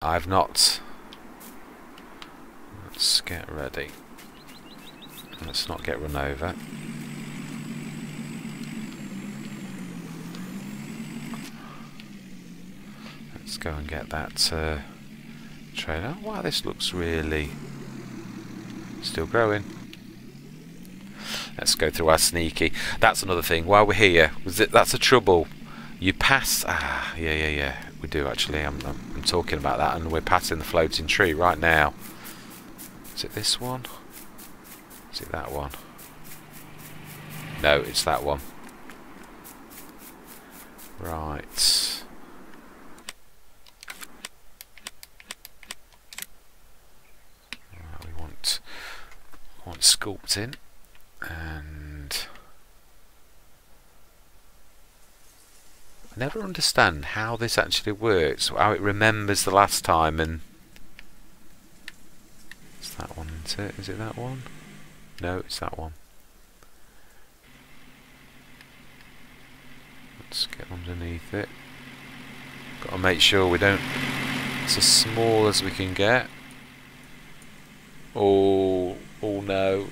I've not. Let's get ready. Let's not get run over. Let's go and get that trailer. Wow, this looks really still growing. Let's go through our sneaky. That's another thing. While we're here, that's a trouble. You pass. Yeah. We do actually. I'm talking about that, and we're passing the floating tree right now. Is it this one? Is it that one? No, it's that one. Right. We want sculpting, and I never understand how this actually works, how it remembers the last time, and it's that one, isn't it? Is it that one? No, it's that one. Let's get underneath it. Got to make sure we don't. It's as small as we can get. Oh no.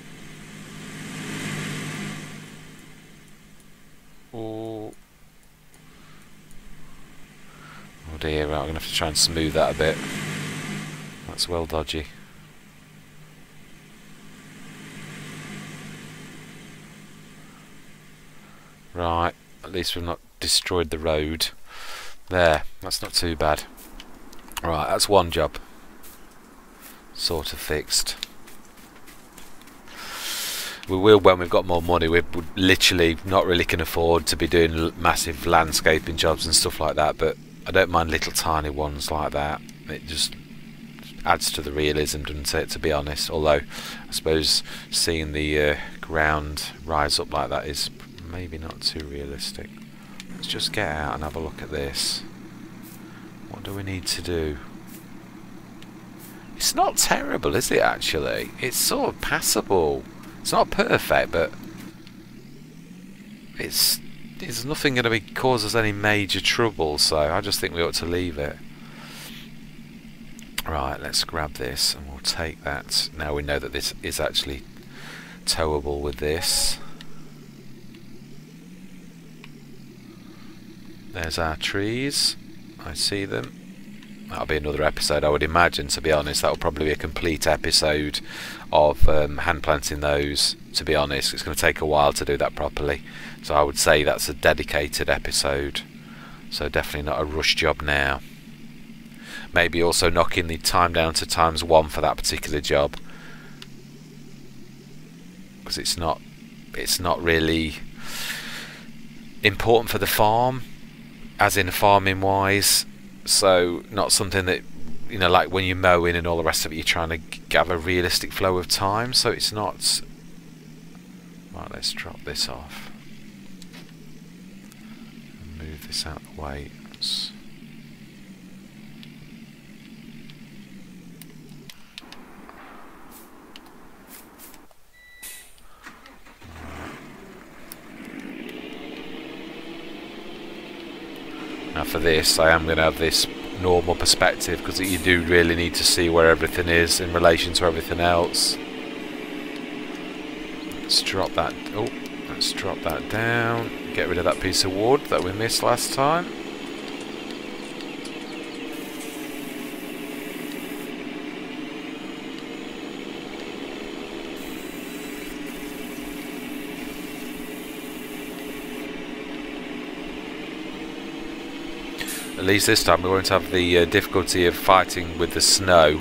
Oh dear, right, I'm going to have to try and smooth that a bit. That's well dodgy. Right, at least we've not destroyed the road. There, that's not too bad. Right, that's one job sort of fixed. We will when we've got more money. We literally not really can afford to be doing massive landscaping jobs and stuff like that, but I don't mind little tiny ones like that. It just adds to the realism, doesn't it, to be honest? Although I suppose seeing the ground rise up like that is maybe not too realistic. Let's just get out and have a look at this. What do we need to do? It's not terrible, is it, actually? It's sort of passable. It's not perfect, but it's nothing going to cause us any major trouble, so I just think we ought to leave it. Right, let's grab this and we'll take that. Now we know that this is actually towable with this. There's our trees. I see them. That'll be another episode, I would imagine, to be honest. That'll probably be a complete episode of hand planting those, to be honest. It's going to take a while to do that properly. So I would say that's a dedicated episode. So definitely not a rush job now. Maybe also knocking the time down to ×1 for that particular job. Because it's not really important for the farm, as in farming wise. So not something that, you know, like when you're mowing and all the rest of it, you're trying to have a realistic flow of time. So it's not. Right, let's drop this off. Move this out of the way. Now for this, I am going to have this normal perspective, because you do really need to see where everything is in relation to everything else. Let's drop that. Oh, let's drop that down. Get rid of that piece of wood that we missed last time. At least this time we won't have the difficulty of fighting with the snow.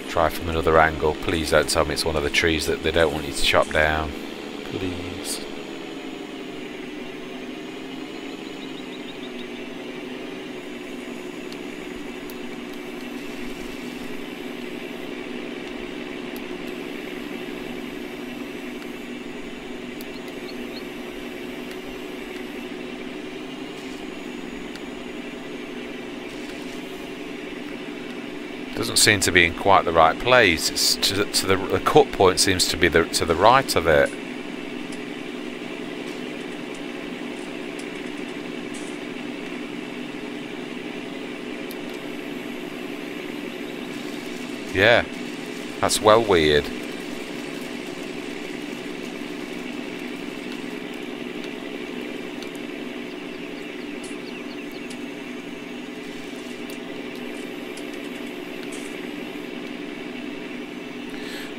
Try from another angle. Please don't tell me it's one of the trees that they don't want you to chop down. Please. Doesn't seem to be in quite the right place. It's to the cut point seems to be to the right of it. Yeah, that's well weird.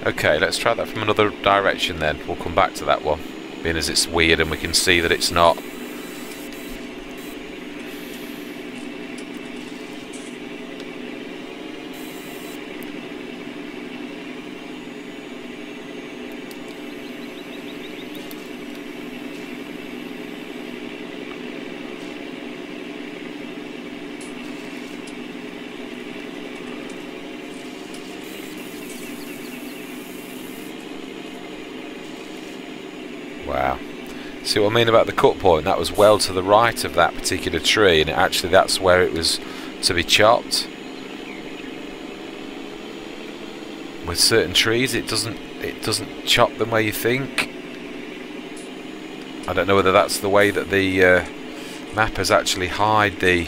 Okay, let's try that from another direction then. We'll come back to that one, being as it's weird and we can see that it's not. Wow. See what I mean about the cut point? That was well to the right of that particular tree, and actually that's where it was to be chopped. With certain trees it doesn't chop them where you think. I don't know whether that's the way that the mappers actually hide the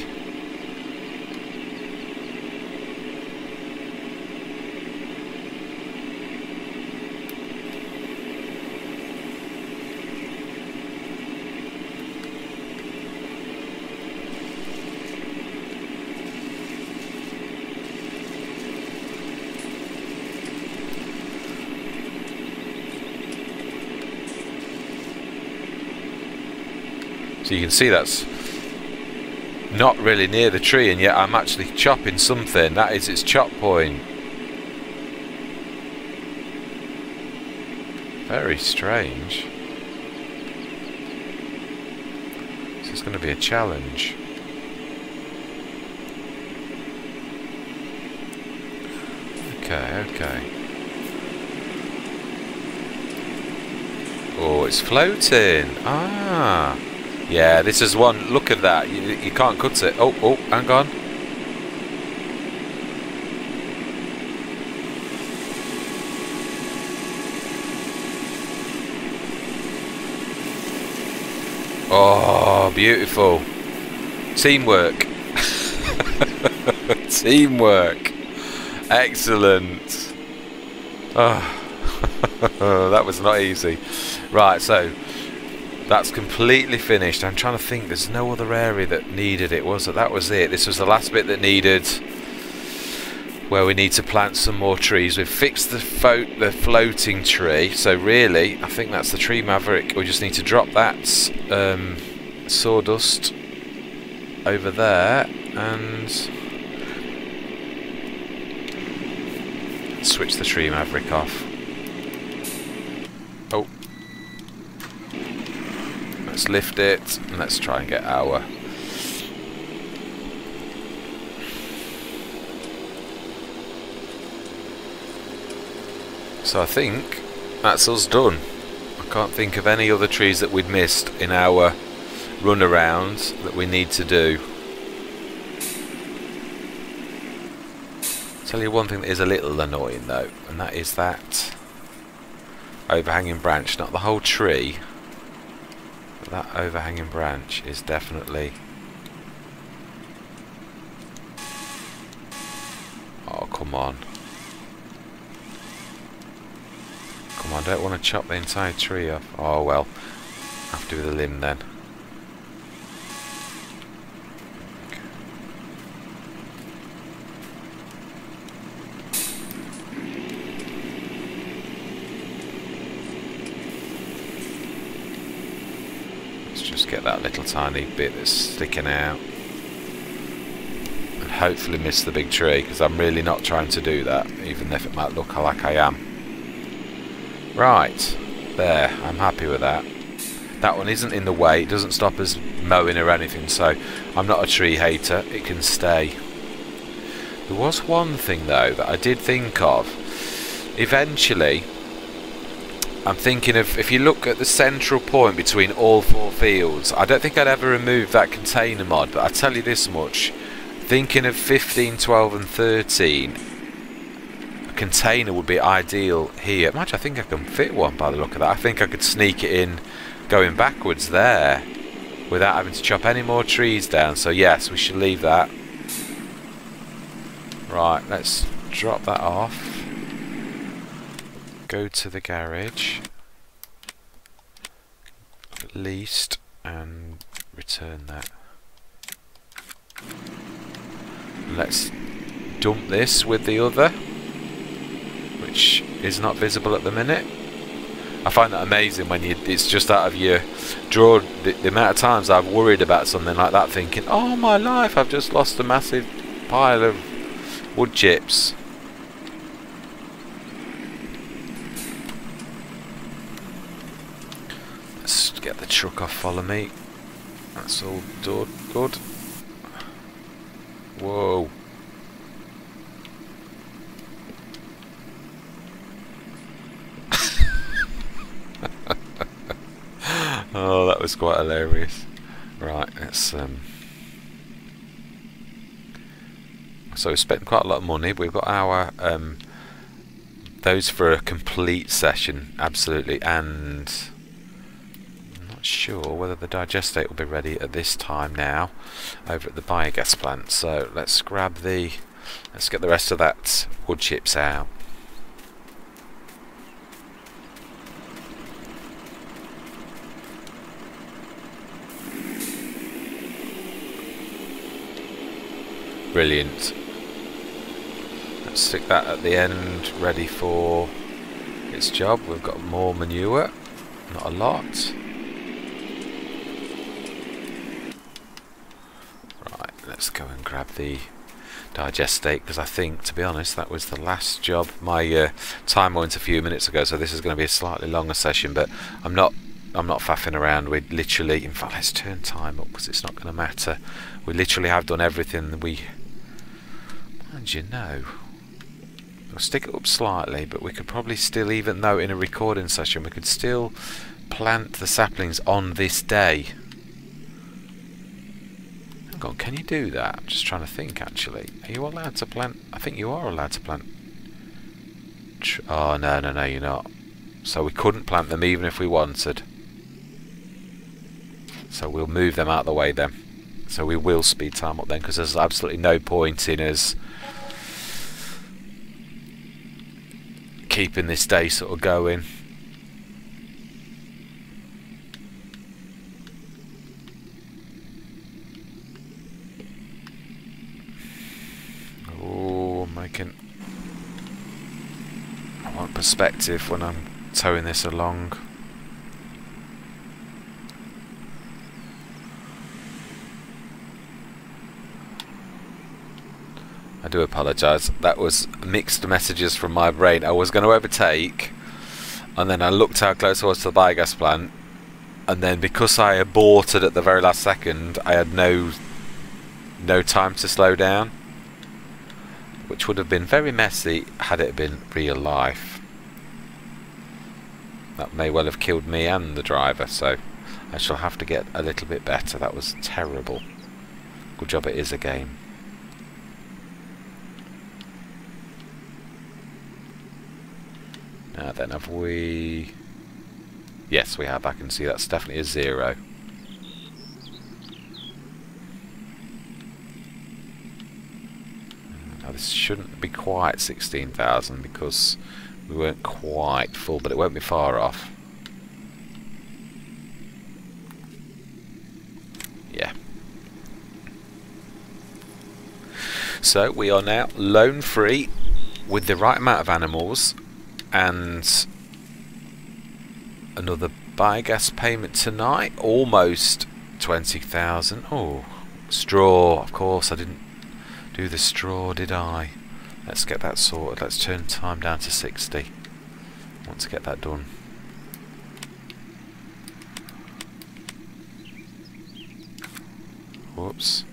So you can see that's not really near the tree, and yet I'm actually chopping something. That is its chop point. Very strange. This is going to be a challenge. Okay. Oh, it's floating. Ah. Yeah, this is one. Look at that. You can't cut it. Oh, hang on. Oh, beautiful. Teamwork. Teamwork. Excellent. Oh, that was not easy. Right, so that's completely finished. I'm trying to think, there's no other area that needed it, was it? That was it. This was the last bit that needed, where we need to plant some more trees. We've fixed the floating tree, so really I think that's the tree maverick. We just need to drop that sawdust over there and switch the tree maverick off. Oh, let's lift it and let's try and get our so I think that's us done. I can't think of any other trees that we'd missed in our run around that we need to do. Tell you one thing that is a little annoying though, and that is that overhanging branch. Not the whole tree, but that overhanging branch is definitely... Oh, come on. Come on, I don't want to chop the entire tree off. Oh well, have to do with the limb then. Just get that little tiny bit that's sticking out and hopefully miss the big tree, because I'm really not trying to do that, even if it might look like I am. Right, there, I'm happy with that. That one isn't in the way, it doesn't stop us mowing or anything, so I'm not a tree hater, it can stay. There was one thing though that I did think of. Eventually I'm thinking of, if you look at the central point between all four fields, I don't think I'd ever remove that container mod, but I tell you this much, thinking of 15, 12 and 13, container would be ideal here. Imagine, I think I can fit one by the look of that. I think I could sneak it in going backwards there without having to chop any more trees down. So yes, we should leave that. Right, let's drop that off. Go to the garage. At least, and return that. Let's dump this with the other, which is not visible at the minute. I find that amazing when it's just out of your drawer. The amount of times I've worried about something like that, thinking, oh my life, I've just lost a massive pile of wood chips. Let's get the truck off, follow me. That's all done, good. Whoa. Oh, that was quite hilarious. Right, let's so we spent quite a lot of money. We've got our those for a complete session, absolutely, and I'm not sure whether the digestate will be ready at this time now over at the biogas plant. So let's get the rest of that wood chips out. Brilliant. Let's stick that at the end, ready for its job. We've got more manure, not a lot. Right, let's go and grab the digestate, because I think, to be honest, that was the last job. My timer went a few minutes ago, so this is going to be a slightly longer session, but I'm not faffing around. We literally, in fact, let's turn time up because it's not going to matter. We literally have done everything we. And you know, we'll stick it up slightly, but we could probably still, even though in a recording session, we could still plant the saplings on this day. Hang on, can you do that? I'm just trying to think, actually. Are you allowed to plant? I think you are allowed to plant. Oh, no, you're not. So we couldn't plant them even if we wanted. So we'll move them out of the way then. So we will speed time up then, because there's absolutely no point in us keeping this day sort of going. Oh, I want perspective when I'm towing this along. I do apologise. That was mixed messages from my brain. I was going to overtake, and then I looked how close I was to the biogas plant, and then because I aborted at the very last second, I had no time to slow down, which would have been very messy had it been real life. That may well have killed me and the driver, so I shall have to get a little bit better. That was terrible. Good job it is a game. Now then, have we... Yes, we have. I can see that's definitely a 0. Now this shouldn't be quite 16,000 because we weren't quite full, but it won't be far off. Yeah. So we are now loan free with the right amount of animals. And another biogas payment tonight, almost 20,000. Oh, straw, of course I didn't do the straw, did I? Let's get that sorted. Let's turn time down to 60. I want to get that done. Whoops.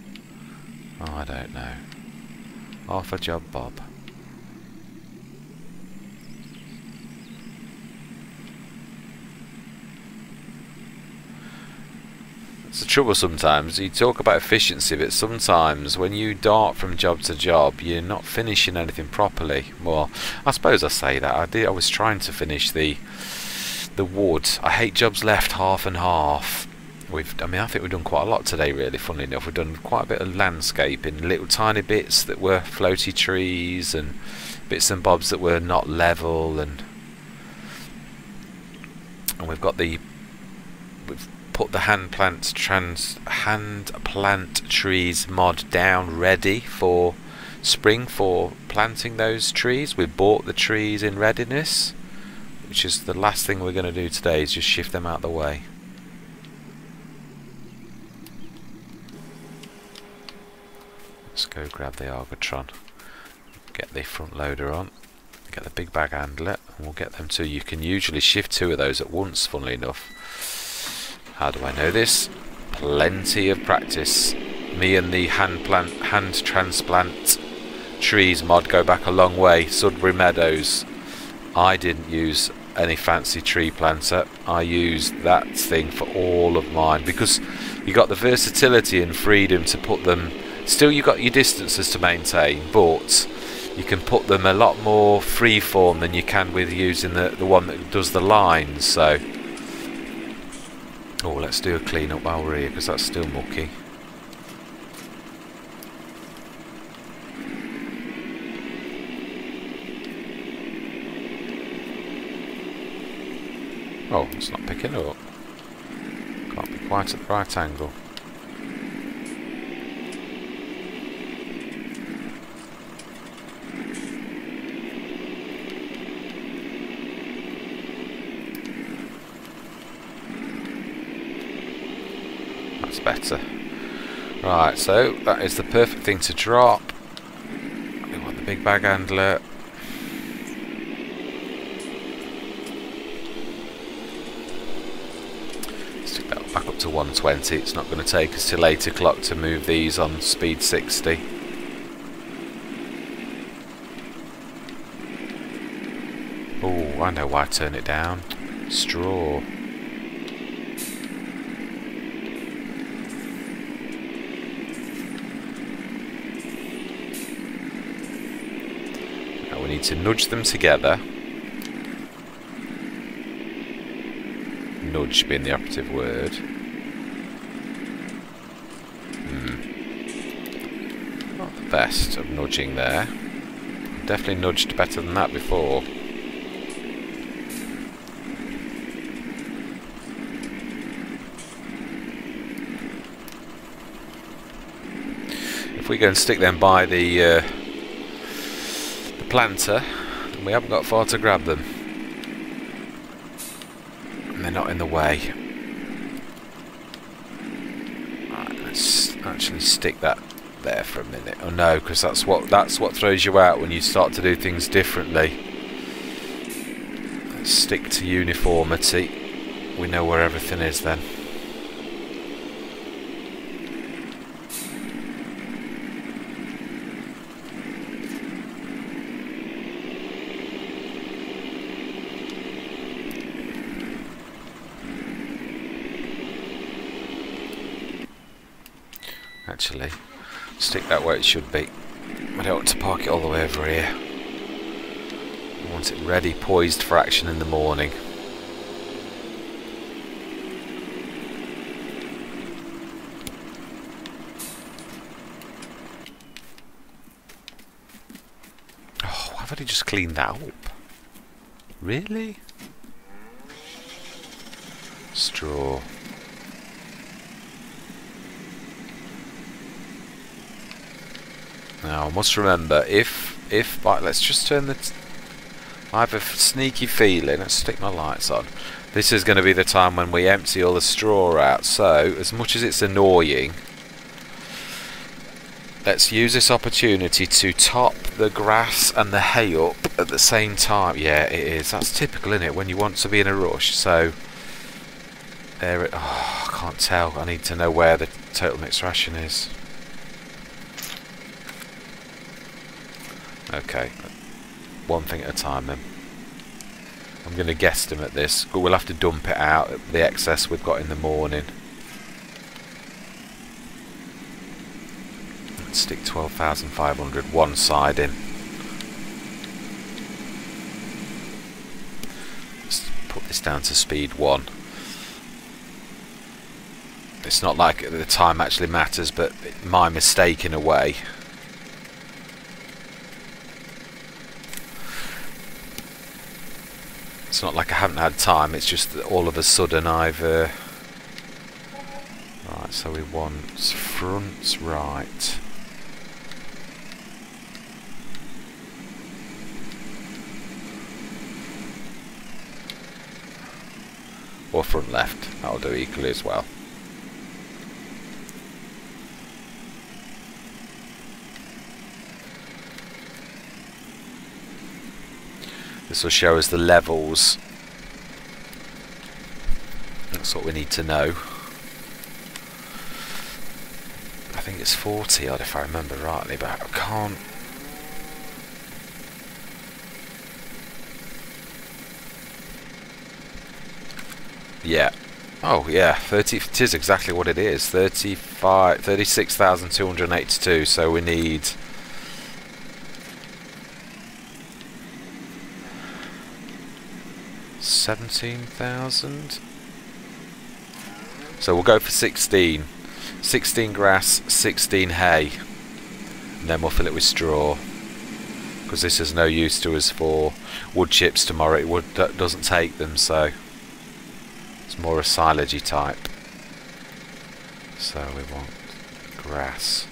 Oh, I don't know. Half a job, Bob. It's the trouble sometimes. You talk about efficiency, but sometimes when you dart from job to job, you're not finishing anything properly. Well, I suppose I say that. I was trying to finish the wood. I hate jobs left half and half. I mean, I think we've done quite a lot today, really, funnily enough. We've done quite a bit of landscaping, little tiny bits that were floaty trees and bits and bobs that were not level, and we've put the hand plant trees mod down ready for spring for planting those trees. We bought the trees in readiness, which is the last thing we're going to do today, is just shift them out of the way. Let's go grab the Argotron, get the front loader on, get the big bag handler, and we'll get them too. You can usually shift 2 of those at once, funnily enough. How do I know this? Plenty of practice. Me and the hand transplant trees mod go back a long way. Sudbury Meadows. I didn't use any fancy tree planter. I used that thing for all of mine because you got the versatility and freedom to put them. Still, you got your distances to maintain, but you can put them a lot more freeform than you can with using the one that does the lines. So, oh, let's do a clean up while we're here because that's still mucky. Oh, it's not picking up. Can't be quite at the right angle. That's better. Right, so that is the perfect thing to drop. We want the big bag handler. Stick that back up to 120. It's not going to take us till 8 o'clock to move these on speed 60. Oh, I know why I turn it down. Straw. We need to nudge them together. Nudge being the operative word. Not the best of nudging there. Definitely nudged better than that before. If we go and stick them by the planter, and we haven't got far to grab them, and they're not in the way. Right, let's actually stick that there for a minute. Oh no, because that's what throws you out when you start to do things differently. Let's stick to uniformity. We know where everything is then. Actually, stick that where it should be. I don't want to park it all the way over here. I want it ready, poised for action in the morning. Oh, I've only just cleaned that up. Really? Straw. Now I must remember, right, let's just turn the. I have a sneaky feeling. Let's stick my lights on. This is going to be the time when we empty all the straw out. So, as much as it's annoying, let's use this opportunity to top the grass and the hay up at the same time. Yeah, it is. That's typical, isn't it? When you want to be in a rush. So, there. Oh, I can't tell. I need to know where the total mixed ration is. Okay, one thing at a time then. I'm going to guesstimate this, but we'll have to dump it out, the excess we've got in the morning. Stick 12,500 one side in. Let's put this down to speed 1. It's not like the time actually matters, but my mistake in a way. It's not like I haven't had time, it's just that all of a sudden I've... Right, so we want front right. Or front left, that'll do equally as well. This will show us the levels. That's what we need to know. I think it's 40 odd if I remember rightly, but I can't. Yeah. Oh yeah, 30. It is exactly what it is. 36,282. So we need 17,000. So we'll go for 16. 16 grass, 16 hay, and then we'll fill it with straw, because this is no use to us for wood chips tomorrow. It doesn't take them, so it's more a silagey type. So we want grass,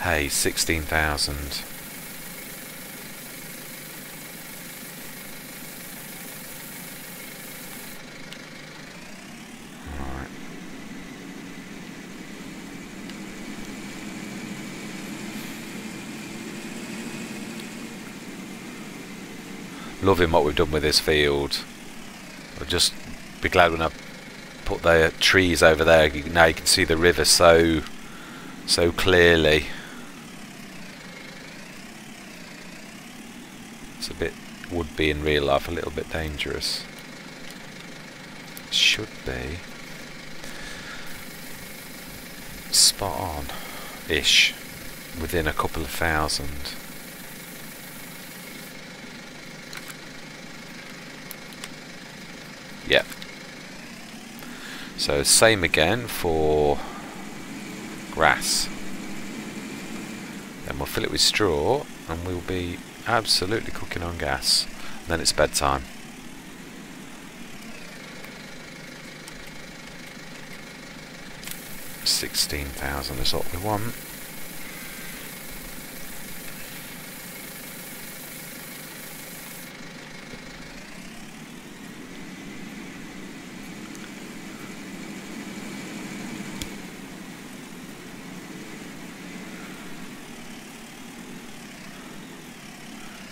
hay, 16,000. Loving what we've done with this field. I'll just be glad when I put the trees over there. Now you can see the river so clearly. It's a bit, would be in real life, a little bit dangerous. Should be spot on ish, within a couple of thousand. Yeah. So same again for grass. Then we'll fill it with straw and we'll be absolutely cooking on gas. And then it's bedtime. $16,000 is what we want.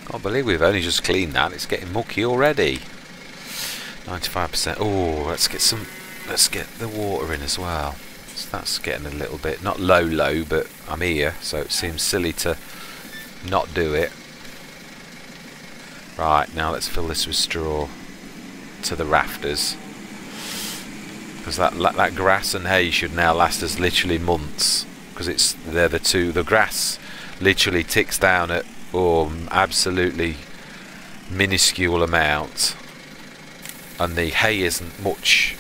Can't believe we've only just cleaned that. It's getting mucky already. 95%. Oh, let's get the water in as well. So that's getting a little bit, not low, but I'm here, so it seems silly to not do it. Right, now let's fill this with straw to the rafters, because that grass and hay should now last us literally months, because they're the two. The grass literally ticks down at absolutely minuscule amount, and the hay isn't much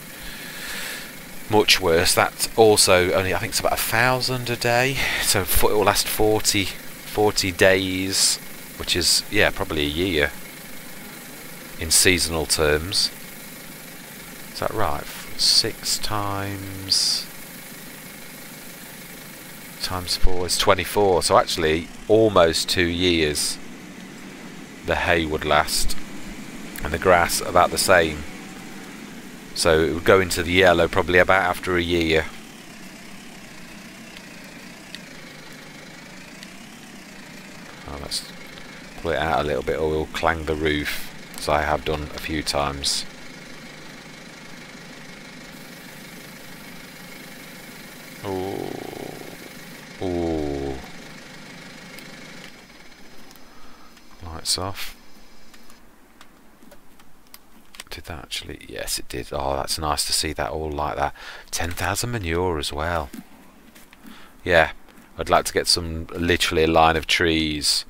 worse. That's also only, I think it's about 1,000 a day, so it will last 40 days, which is, yeah, probably a year in seasonal terms. Is that right? 6 times 4 is 24, so actually almost 2 years the hay would last, and the grass about the same. So it would go into the yellow probably about after a year. Oh, let's pull it out a little bit or we'll clang the roof, as I have done a few times. Ooh. Lights off. Did that actually? Yes, it did. Oh, that's nice to see that all like that. 10,000 manure as well. Yeah, I'd like to get some, literally a line of trees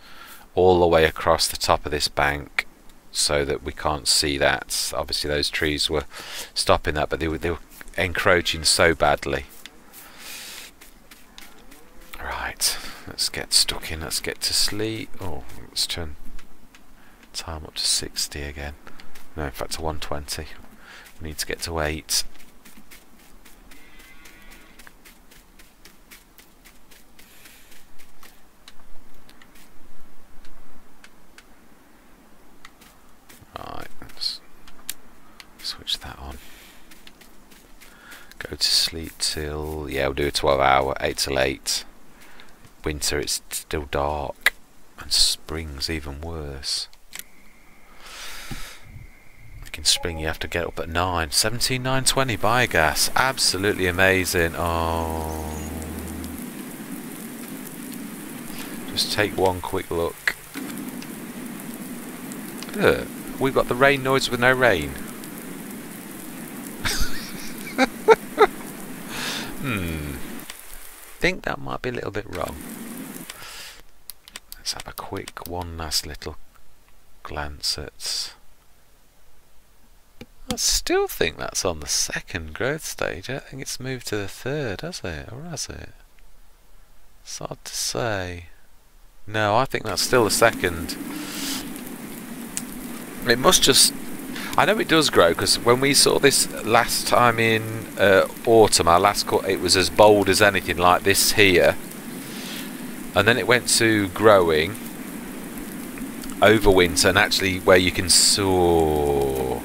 all the way across the top of this bank so that we can't see that. Obviously those trees were stopping that, but they were encroaching so badly. Right, let's get stuck in, let's get to sleep. Oh, let's turn time up to 60 again. No, in fact to 120. We need to get to 8. Right, let's switch that on. Go to sleep till, yeah, we'll do a 12 hour, 8 till 8. Winter it's still dark, and spring's even worse. In spring you have to get up at 9. 17,920 biogas, absolutely amazing. Oh, just take one quick look. Look, we've got the rain noise with no rain. Think that might be a little bit wrong. Let's have a quick one last little glance at. I still think that's on the 2nd growth stage. I don't think it's moved to the 3rd, has it? Or has it? It's hard to say. No, I think that's still the 2nd. It must just... I know it does grow, because when we saw this last time in autumn, our last cut, it was as bold as anything, like this here. And then it went to growing over winter, and actually where you can soar.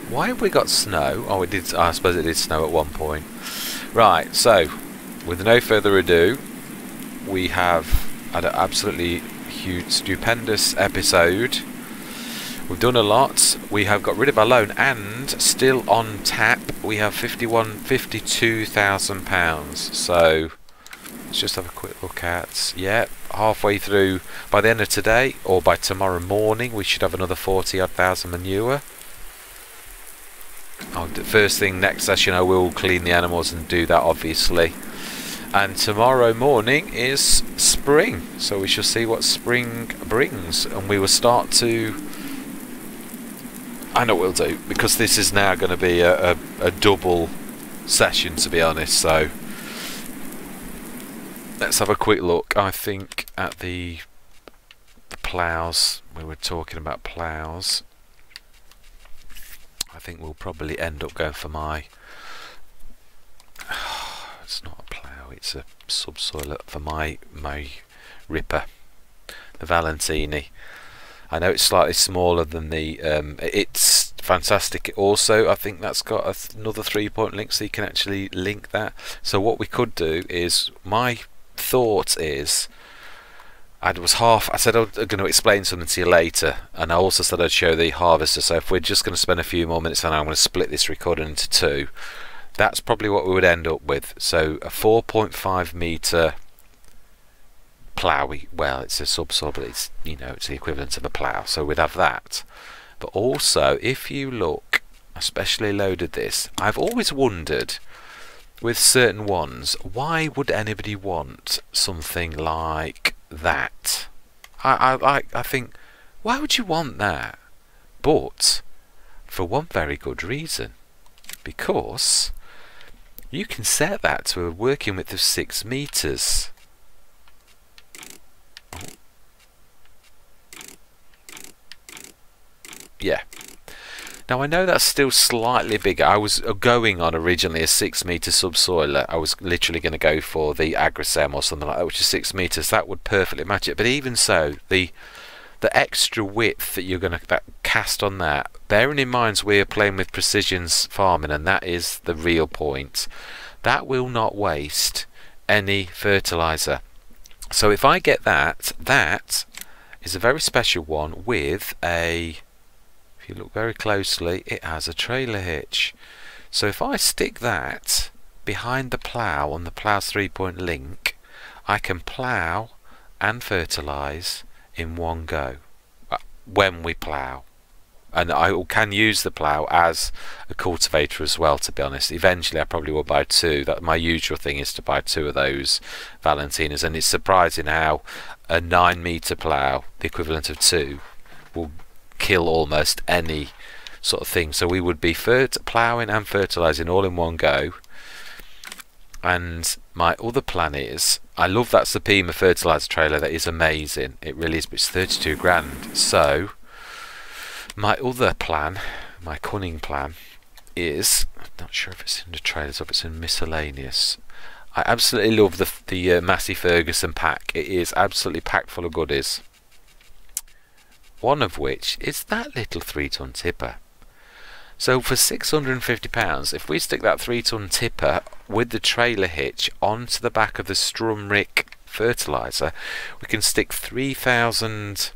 Why have we got snow? Oh, it did. I suppose it did snow at one point. Right, so with no further ado, we have had an absolutely huge, stupendous episode. We've done a lot. We have got rid of our loan, and still on tap we have £52,000. So let's just have a quick look at, yeah, halfway through. By the end of today, or by tomorrow morning, we should have another 40 odd thousand manure. First thing next session I will clean the animals and do that, obviously. And tomorrow morning is spring, so we shall see what spring brings, and we will start to... I know what we'll do, because this is now going to be a double session, to be honest. So let's have a quick look, I think, at the ploughs. We were talking about ploughs. I think we'll probably end up going for my... it's not a plough, it's a subsoiler for my ripper, the Valentini. I know it's slightly smaller than the... it's fantastic. Also, I think that's got another 3-point link, so you can actually link that. So what we could do is, my thought is... I said I was going to explain something to you later, and I also said I'd show the harvester. So if we're just going to spend a few more minutes, and I'm going to split this recording into 2, that's probably what we would end up with. So a 4.5 metre plough. Well, it's a subsoil, but it's, you know, it's the equivalent of a plough. So we'd have that. But also, if you look, I specially loaded this. I've always wondered with certain ones, why would anybody want something like that? I think, why would you want that? But for one very good reason, because you can set that to a working width of 6 meters. Yeah. Now I know that's still slightly bigger. I was going on originally a 6 meter subsoiler. I was literally going to go for the Agrosem or something like that, which is 6 meters. That would perfectly match it. But even so, the extra width that you're going to cast on that, bearing in mind we're playing with precisions farming, and that is the real point, that will not waste any fertilizer. So if I get that, that is a very special one with a... If you look very closely, it has a trailer hitch. So if I stick that behind the plough on the plough's 3-point link, I can plough and fertilise in one go when we plough. And I can use the plough as a cultivator as well, to be honest. Eventually I probably will buy two. That my usual thing is to buy two of those Valentinas, and it's surprising how a 9-metre plough, the equivalent of two, will kill almost any sort of thing. So we would be ploughing and fertilising all in one go. And my other plan is, I love that Supima fertiliser trailer, that is amazing, it really is, but it's 32 grand. So my other plan, my cunning plan, is, I'm not sure if it's in the trailers or if it's in miscellaneous. I absolutely love the Massey Ferguson pack. It is absolutely packed full of goodies. One of which is that little 3-ton tipper. So for £650, if we stick that 3-ton tipper with the trailer hitch onto the back of the Strumrick fertiliser, we can stick 3 tons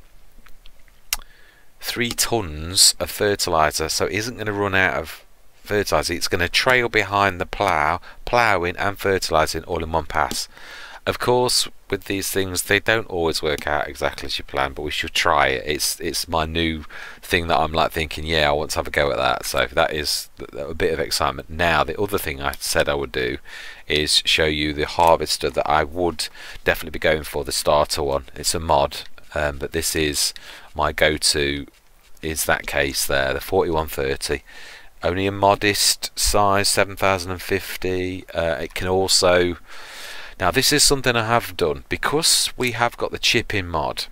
of fertiliser. So it isn't going to run out of fertiliser. It's going to trail behind the ploughing and fertilising all in one pass. Of course, with these things, they don't always work out exactly as you plan, but we should try it. It's my new thing that I'm like thinking, yeah, I want to have a go at that. So that is a bit of excitement. Now, the other thing I said I would do is show you the harvester that I would definitely be going for, the starter one. It's a mod, but this is my go-to, is that case there, the 4130. Only a modest size, 7050. It can also... Now this is something I have done, because we have got the chip-in mod.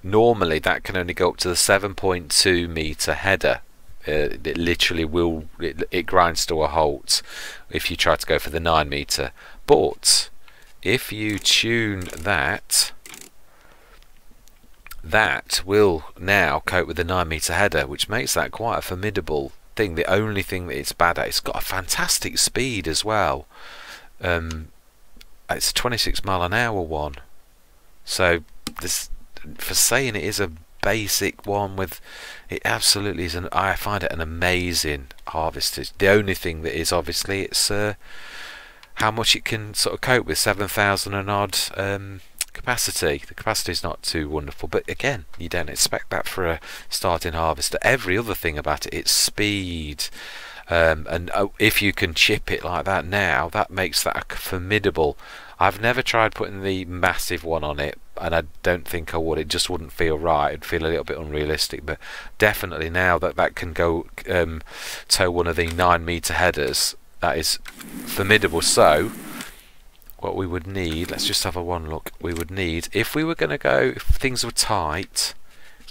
Normally that can only go up to the 7.2 metre header. It literally will, it grinds to a halt if you try to go for the 9 metre. But if you tune that, that will now cope with the 9 metre header, which makes that quite a formidable thing. The only thing that it's bad at, it's got a fantastic speed as well. It's a 26 mile an hour one, so this, for saying it is a basic one, with it absolutely is I find it an amazing harvester. The only thing that is, obviously, it's how much it can sort of cope with, 7,000 and odd capacity. The capacity is not too wonderful, but again, you don't expect that for a starting harvester. Every other thing about it, its speed. And if you can chip it like that now, that makes that a formidable. I've never tried putting the massive one on it, and I don't think I would. It just wouldn't feel right. It'd feel a little bit unrealistic. But definitely now that can go tow one of the 9 metre headers, that is formidable. So what we would need, let's just have a one look. We would need, if we were going to go, if things were tight,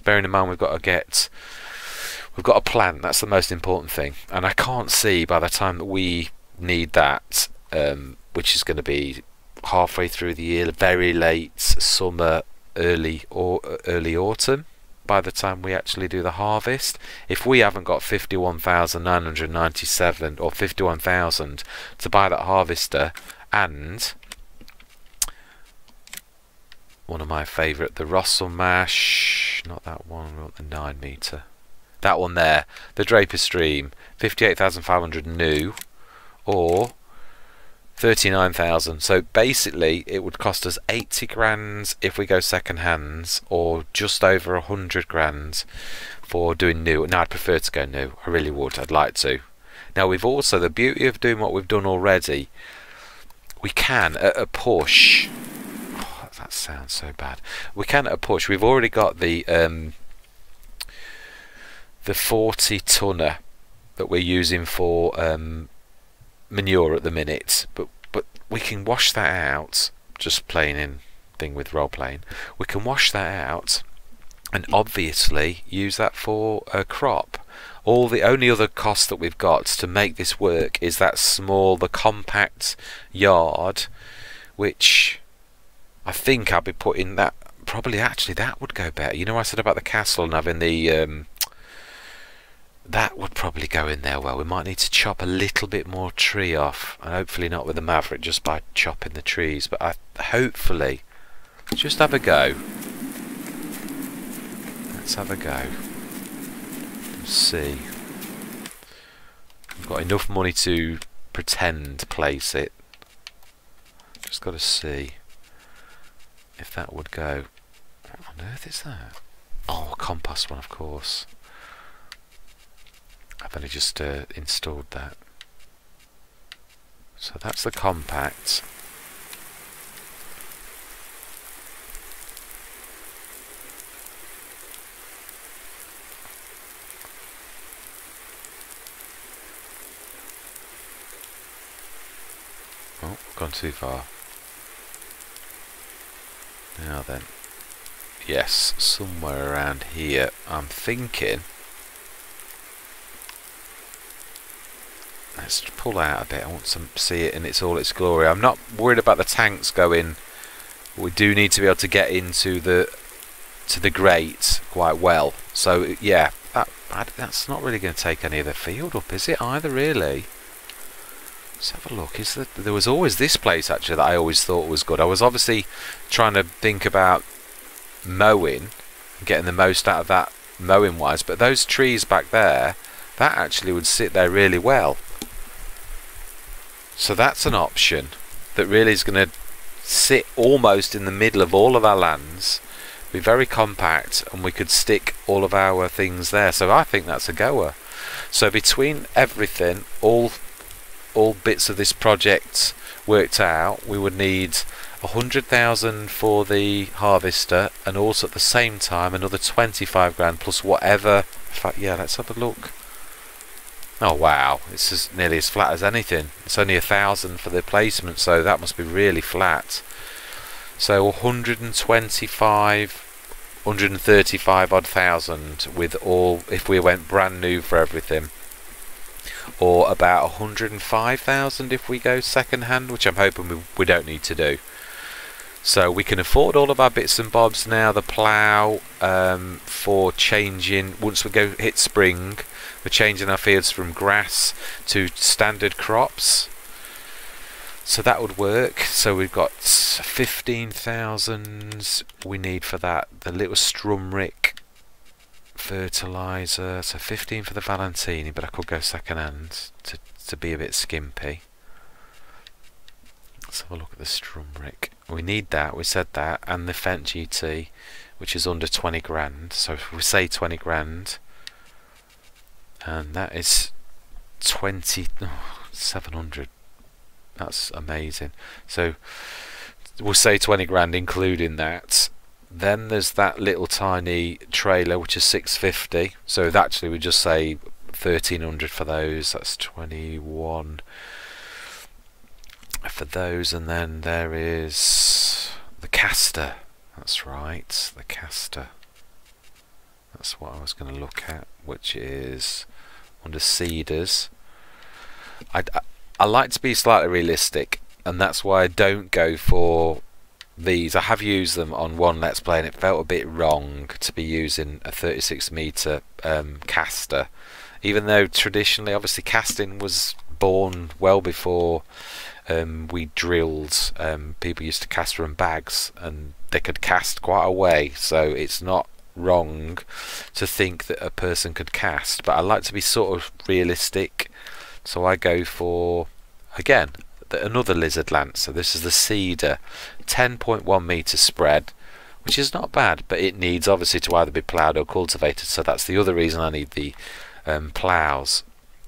bearing in mind we've got a plant, that's the most important thing, and I can't see by the time that we need that, which is going to be halfway through the year, very late summer, early autumn, by the time we actually do the harvest. If we haven't got 51,997 or 51,000 to buy that harvester, and one of my favourite, the Russell Mash, not that one, we want the 9 metre. That one there, the Draper Stream, 58,500 new, or 39,000. So basically, it would cost us 80 grand if we go second hands, or just over 100 grand for doing new. Now, I'd prefer to go new. I really would. I'd like to. Now, we've also, the beauty of doing what we've done already, we can at a push. Oh, that sounds so bad. We can at a push. We've already got the 40 tonner that we're using for manure at the minute, but we can wash that out, just playing in thing with role playing. We can wash that out and obviously use that for a crop. The only other cost that we've got to make this work is that small, the compact yard, which I think I'll be putting that, probably actually that would go better. You know, I said about the castle and having the that would probably go in there well. We might need to chop a little bit more tree off, and hopefully not with the Maverick, just by chopping the trees, but hopefully just have a go. Let's have a go. Let's see. I've got enough money to pretend to place it. Just got to see if that would go. What on earth is that? Oh, a compost one, of course. I've only just installed that. So that's the compact. Oh, gone too far. Now then. Yes, somewhere around here. I'm thinking. Let's pull out a bit. I want to see it in its glory. I'm not worried about the tanks going. We do need to be able to get into the grate quite well. So yeah, that's not really going to take any of the field up, is it either? Really? Let's have a look. There was always this place actually that I always thought was good. I was obviously trying to think about mowing, getting the most out of that mowing wise, but those trees back there, that actually would sit there really well. So that's an option that really is going to sit almost in the middle of all of our lands, be very compact, and we could stick all of our things there. So I think that's a goer. So between everything, all bits of this project worked out, we would need 100,000 for the harvester, and also at the same time another 25 grand plus whatever. In fact, yeah, let's have a look. Oh wow, it's as nearly as flat as anything. It's only 1,000 for the placement, so that must be really flat. So 135 odd thousand with all, if we went brand new for everything, or about 105,000 if we go second hand, which I'm hoping we don't need to do. So we can afford all of our bits and bobs now. The plough, for changing, once we go hit spring, we're changing our fields from grass to standard crops. So that would work. So we've got 15,000 we need for that. The little Strumrick fertiliser. So 15 for the Valentini, but I could go second hand to be a bit skimpy. Let's have a look at the Strumrick. We need that, we said that, and the Fendt GT, which is under 20 grand. So if we say 20 grand, and that is 700. That's amazing. So we'll say 20 grand including that. Then there's that little tiny trailer which is 650. So actually we just say 1,300 for those. That's 21 for those. And then there is the caster. That's right, the caster. That's what I was going to look at, which is under seeders. I like to be slightly realistic, and that's why I don't go for these. I have used them on one Let's Play and it felt a bit wrong to be using a 36 metre caster, even though traditionally obviously casting was born well before we drilled. People used to cast from bags and they could cast quite a way, so it's not wrong to think that a person could cast, but I like to be sort of realistic. So I go for, again, another lizard lance. So this is the cedar, 10.1 metre spread, which is not bad, but it needs obviously to either be ploughed or cultivated. So that's the other reason I need the ploughs.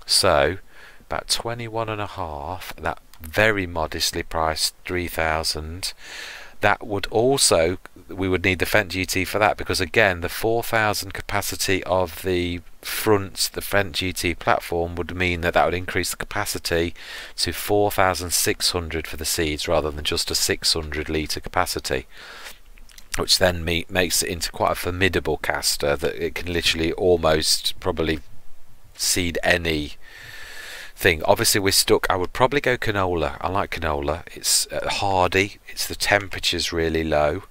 So about 21.5, that very modestly priced 3,000. That would also, we would need the Fendt GT for that, because again the 4,000 capacity of the front, the Fendt GT platform, would mean that would increase the capacity to 4,600 for the seeds rather than just a 600 litre capacity, which then makes it into quite a formidable caster that it can literally almost probably seed any thing. Obviously we're stuck. I would probably go canola. I like canola. It's hardy. It's the temperature's really low.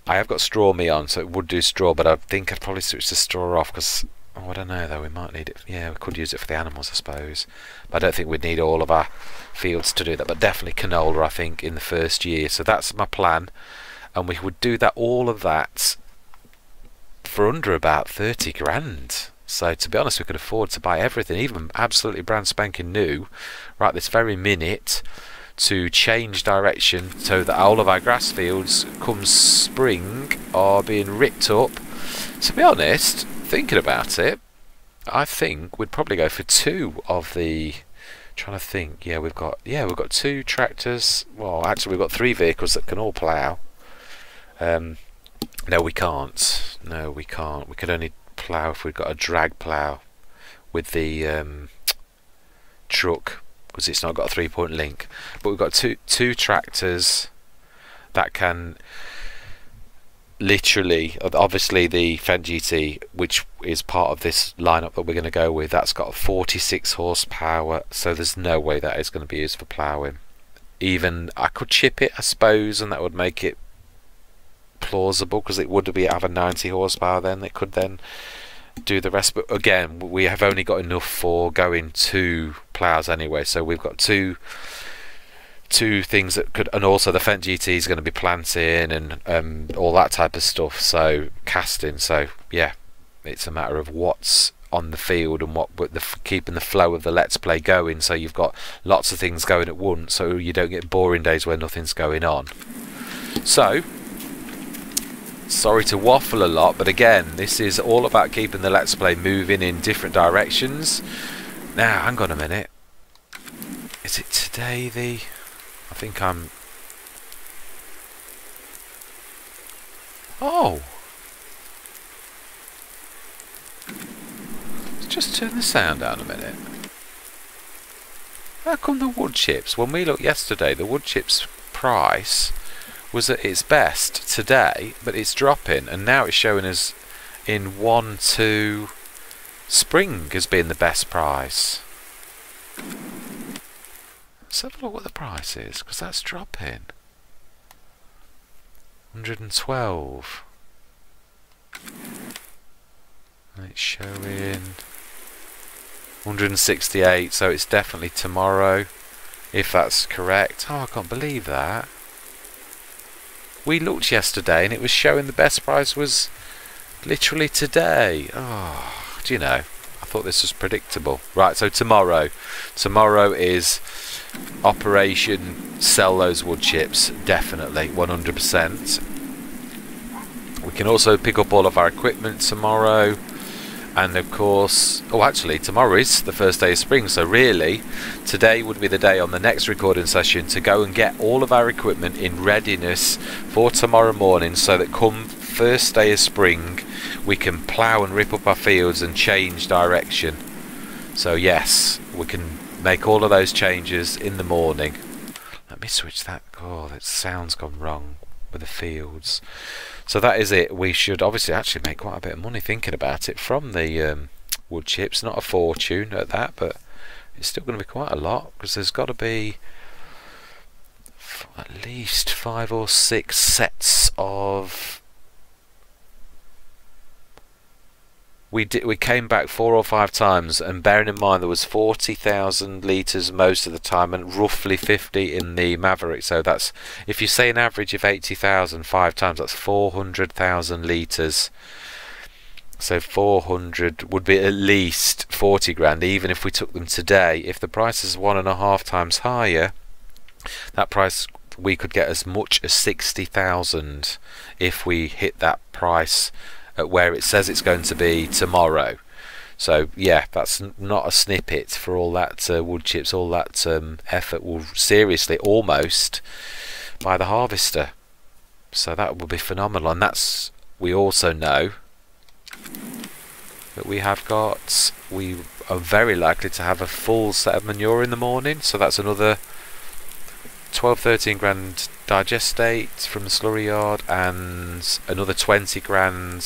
I have got straw me on, so it would do straw, but I think I'd probably switch the straw off because, oh, I don't know though, we might need it. Yeah, we could use it for the animals, I suppose, but I don't think we'd need all of our fields to do that. But definitely canola, I think, in the first year. So that's my plan, and we would do that, all of that, for under about 30 grand. So to be honest, we could afford to buy everything, even absolutely brand spanking new, right this very minute, to change direction so that all of our grass fields come spring are being ripped up. To be honest, thinking about it, I think we'd probably go for two of the. Trying to think. Yeah, we've got two tractors. Well, actually, we've got three vehicles that can all plough. No, we can't. No, we can't. We could only plough if we've got a drag plough with the truck, because it's not got a 3-point link. But we've got two tractors that can literally, obviously the Fendt GT, which is part of this lineup that we're going to go with, that's got 46 horsepower, so there's no way that is going to be used for ploughing. Even I could chip it, I suppose, and that would make it plausible, because it would have a 90 horsepower then. It could then do the rest, but again, we have only got enough for going 2 ploughs anyway, so we've got two things that could, and also the Fendt GT is going to be planting and all that type of stuff, so casting. So yeah, it's a matter of what's on the field and keeping the flow of the Let's Play going, so you've got lots of things going at once, so you don't get boring days where nothing's going on. So sorry to waffle a lot, but again, this is all about keeping the Let's Play moving in different directions. Now hang on a minute, is it today the I think I'm... Oh! Let's just turn the sound down a minute. How come the wood chips? When we looked yesterday, the wood chips price was at its best today, but it's dropping, and now it's showing us in 1-2 spring as being the best price. Let's have a look what the price is, because that's dropping. 112. And it's showing 168, so it's definitely tomorrow, if that's correct. Oh, I can't believe that. We looked yesterday and it was showing the best price was literally today. Oh, do you know, I thought this was predictable. Right, so tomorrow is Operation Sell Those Wood Chips, definitely, 100%. We can also pick up all of our equipment tomorrow, and of course, oh actually tomorrow is the first day of spring, so really today would be the day on the next recording session to go and get all of our equipment in readiness for tomorrow morning, so that come first day of spring we can plough and rip up our fields and change direction. So yes, we can make all of those changes in the morning. Let me switch that. Oh, that sound's gone wrong with the fields. So that is it. We should obviously actually make quite a bit of money thinking about it from the wood chips. Not a fortune at that, but it's still going to be quite a lot, because there's got to be at least 5 or 6 sets of... We came back 4 or 5 times, and bearing in mind there was 40,000 litres most of the time and roughly 50 in the Maverick, so that's, if you say an average of 80,000 5 times, that's 400,000 litres. So 400 would be at least 40 grand, even if we took them today. If the price is 1.5 times higher, that price, we could get as much as 60,000 if we hit that price at where it says it's going to be tomorrow. So yeah, that's not a snippet for all that wood chips, all that effort will seriously almost buy the harvester. So that will be phenomenal, and that's, we also know that we are very likely to have a full set of manure in the morning, so that's another 12-13 grand digestate from the slurry yard, and another 20 grand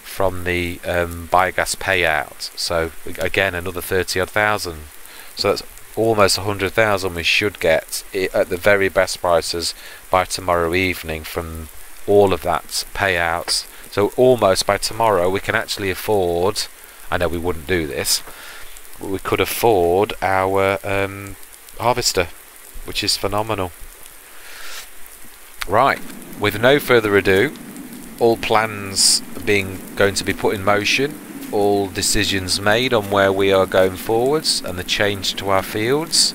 from the biogas payout. So again, another 30 odd thousand. So that's almost 100,000 we should get at the very best prices by tomorrow evening from all of that payouts. So almost by tomorrow we can actually afford, I know we wouldn't do this, but we could afford our harvester, which is phenomenal. Right, with no further ado, all plans going to be put in motion, all decisions made on where we are going forwards and the change to our fields.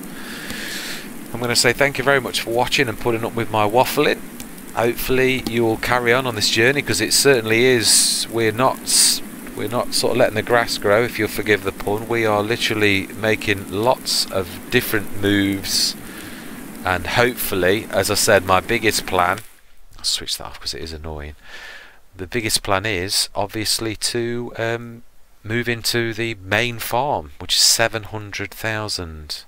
I'm going to say thank you very much for watching and putting up with my waffling. Hopefully you will carry on this journey, because it certainly is, we're not We're not sort of letting the grass grow, if you'll forgive the pun. We are literally making lots of different moves, and hopefully, as I said, my biggest plan, I'll switch that off because it is annoying. The biggest plan is obviously to move into the main farm, which is 700,000.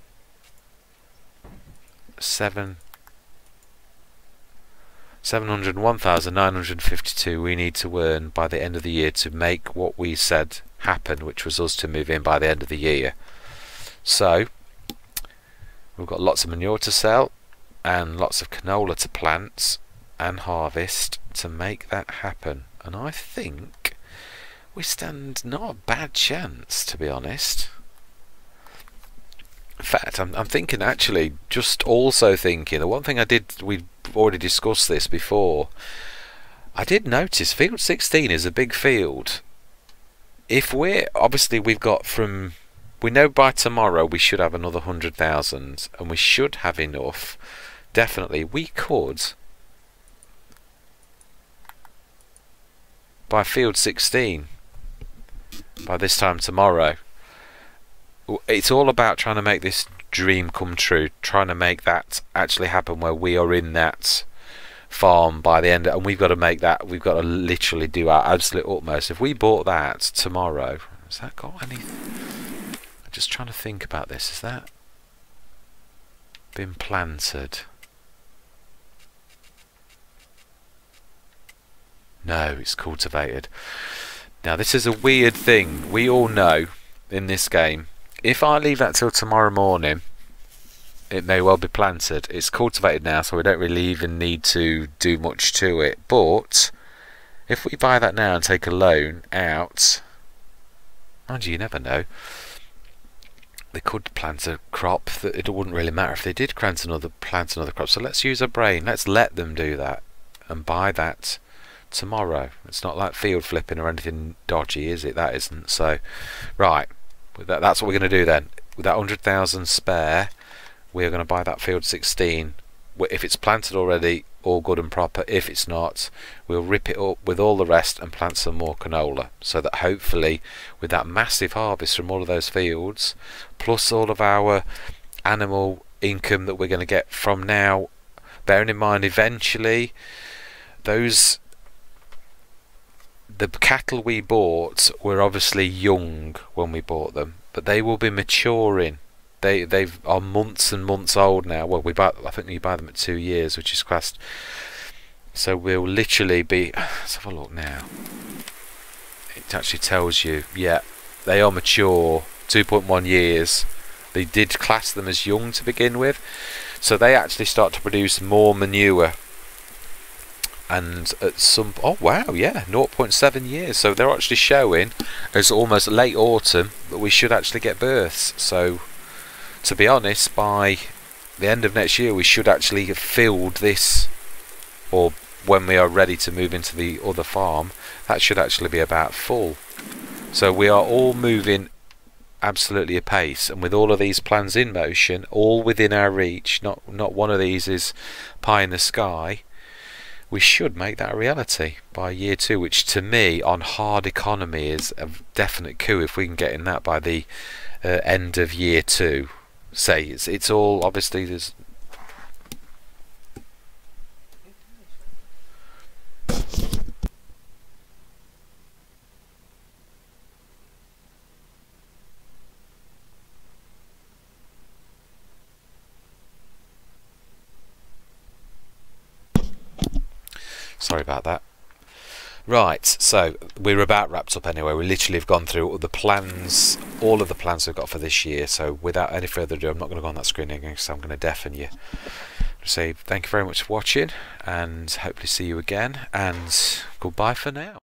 701,952 we need to earn by the end of the year to make what we said happen, which was us to move in by the end of the year. So we've got lots of manure to sell and lots of canola to plant and harvest to make that happen, and I think we stand not a bad chance, to be honest. In fact, I'm thinking, actually, just also thinking, the one thing I did, we've already discussed this before, I did notice field 16 is a big field. If we're, obviously we've got from, we know by tomorrow we should have another 100,000, and we should have enough, definitely, we could, by field 16, by this time tomorrow. It's all about trying to make this dream come true, trying to make that actually happen, where we are in that farm by the end, and we've got to make that, we've got to literally do our absolute utmost. If we bought that tomorrow, has that got any, I'm just trying to think about this, has that been planted? No, it's cultivated. Now this is a weird thing, we all know in this game, if I leave that till tomorrow morning, it may well be planted. It's cultivated now, so we don't really even need to do much to it. But if we buy that now and take a loan out, mind you, you never know. They could plant a crop that it wouldn't really matter if they did plant another crop. So let's use our brain. Let's let them do that and buy that tomorrow. It's not like field flipping or anything dodgy, is it? That isn't. So, right. That's what we're going to do then. With that 100,000 spare, we're going to buy that field 16. If it's planted already, all good and proper. If it's not, we'll rip it up with all the rest and plant some more canola, so that hopefully with that massive harvest from all of those fields, plus all of our animal income that we're going to get from now, bearing in mind eventually the cattle we bought were obviously young when we bought them, but they will be maturing. They are months and months old now. Well, I think you buy them at 2 years, which is classed. So we'll literally be. Let's have a look now. It actually tells you, yeah, they are mature, 2.1 years. They did class them as young to begin with, so they actually start to produce more manure. And at some, oh wow, yeah, 0.7 years, so they're actually showing as almost late autumn that we should actually get births. So to be honest, by the end of next year we should actually have filled this, or when we are ready to move into the other farm, that should actually be about full. So we are all moving absolutely apace, and with all of these plans in motion, all within our reach, not one of these is pie in the sky, we should make that a reality by year 2, which to me on hard economy is a definite coup if we can get in that by the end of year 2. Say it's all, obviously there's sorry about that. Right, so we're about wrapped up anyway. We literally have gone through all the plans, all of the plans we've got for this year. So without any further ado, I'm not going to go on that screen again because I'm going to deafen you. So thank you very much for watching, and hopefully see you again, and goodbye for now.